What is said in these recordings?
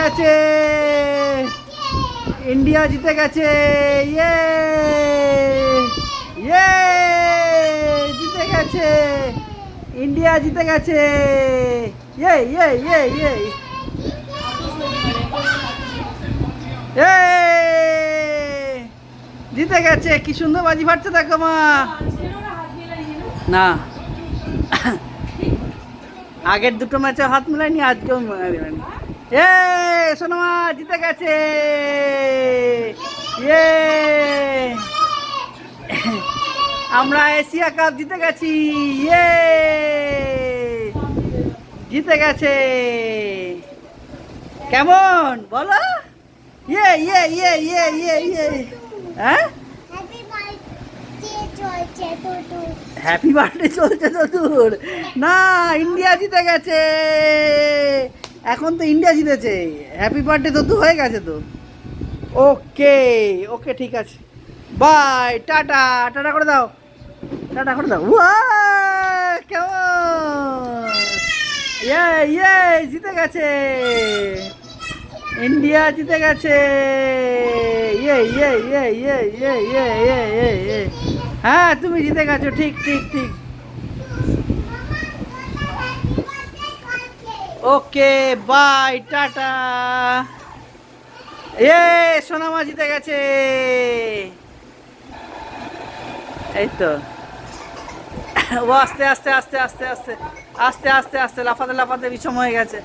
গেছে, ইন্ডিয়া জিতে গেছে, ইয়ে ইয়ে জিতে গেছে, ইন্ডিয়া জিতে গেছে, ইয়ে ইয়ে ইয়ে ইয়ে ইয়ে জিতে গেছে। কি সুন্দর বাজি ফাটছে দেখো মা। না আগের দুটো ম্যাচে হাত মেলায়নি, আজকেও মেলায়নি। এ সোনামা জিতে গেছে, ইয়ে আমরা এশিয়া কাপ জিতে গেছি, ইয়ে জিতে গেছে। কেমন বলো, ইয়ে ইয়ে ইয়ে ইয়ে ইয়ে ইয়ে হ্যাঁ হ্যাপি বার্থডে চলছে তো তোর? না ইন্ডিয়া জিতে গেছে, এখন তো ইন্ডিয়া জিতেছে, হ্যাপি বার্থডে তো হয়ে গেছে তো। ওকে ওকে ঠিক আছে, বাই, টাটা, টাটা করে দাও, টাটা করে দাও। কেমন, ইয়ে ইয়ে জিতে গেছে, ইন্ডিয়া জিতে গেছে, ইয়ে ইয়ে ইয়ে ইয়ে ইয়ে ইয়ে ইয়ে ইয়ে ইয়ে হ্যাঁ তুমি জিতে গেছো, ঠিক ঠিক ঠিক। Okay bye, tata. এ সোনামা জিতে গেছে, এই তো। ও আস্তে আস্তে আস্তে আস্তে আস্তে আস্তে আস্তে আস্তে লাফাতে লাফাতে বিষম হয়ে গেছে,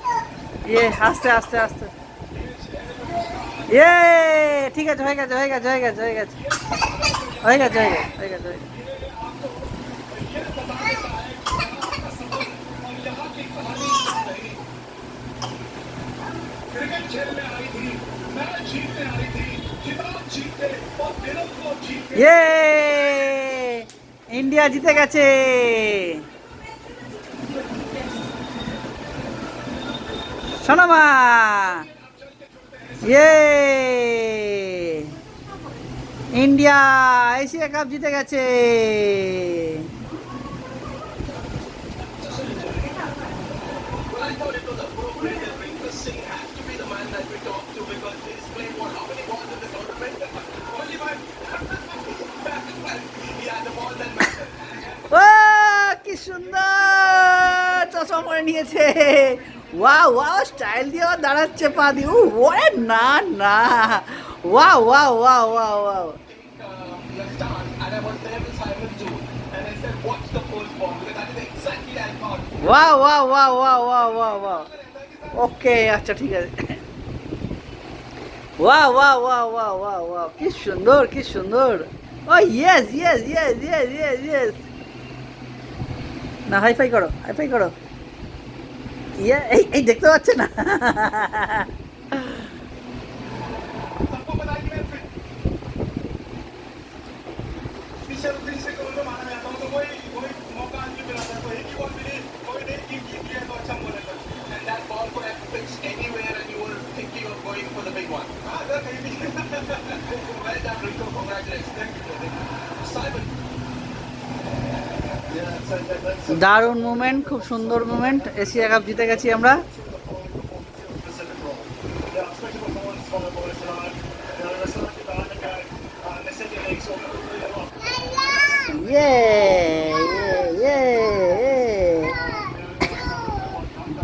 ইয়ে আস্তে আস্তে আস্তে, ইয়ে ঠিক আছে, হয়ে গেছে হয়ে গেছে হয়ে গেছে হয়ে গেছে হয়ে গেছে হয়ে গেছে হয়ে গেছে হয়ে গেছে। ইয়ে ইন্ডিয়া জিতে গেছে, সোনামা, ইয়ে ইন্ডিয়া এশিয়া কাপ জিতে গেছে। ও কি সুন্দর চশমা পরে নিয়েছে, ওয়াও ওয়াও স্টাইল দিয়ে দাঁড়াচ্ছে পা দিয়ে, ওরে না না, wow wow wow wow wow wow wow wow wow wow wow wow okay আচ্ছা ঠিক আছে। Wow wow wow wow wow wow কি সুন্দর কি সুন্দর। ও yes yes yes yes yes yes, না হাইফাই করো হাইফাই করো, ইয়ে এই এই দেখতে পাচ্ছে না। দারুণ মুভমেন্ট, খুব সুন্দর মুভমেন্ট, এশিয়া কাপ জিতে গেছি আমরা।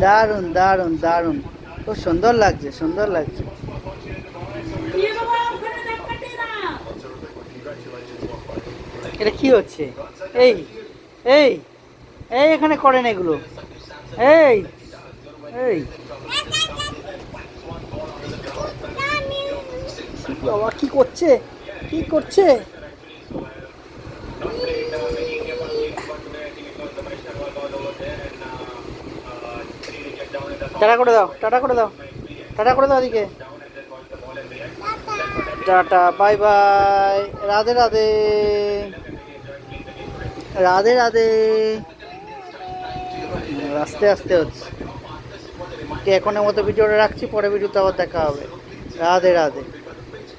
দারুণ দারুণ দারুণ, খুব সুন্দর লাগছে সুন্দর লাগছে। এটা কি হচ্ছে, এই এই এই এখানে করেন এগুলো, এই এই বাবা কি করছে কি করছে, টাটা করে দাও টাটা করে দাও টাটা করে দাও দিকে, tata bye bye, Radhe Radhe Radhe Radhe. আস্তে আস্তে হচ্ছে, এখনের মতো ভিডিওটা রাখছি, পরে ভিডিওতে আবার দেখা হবে। রাধে রাধে।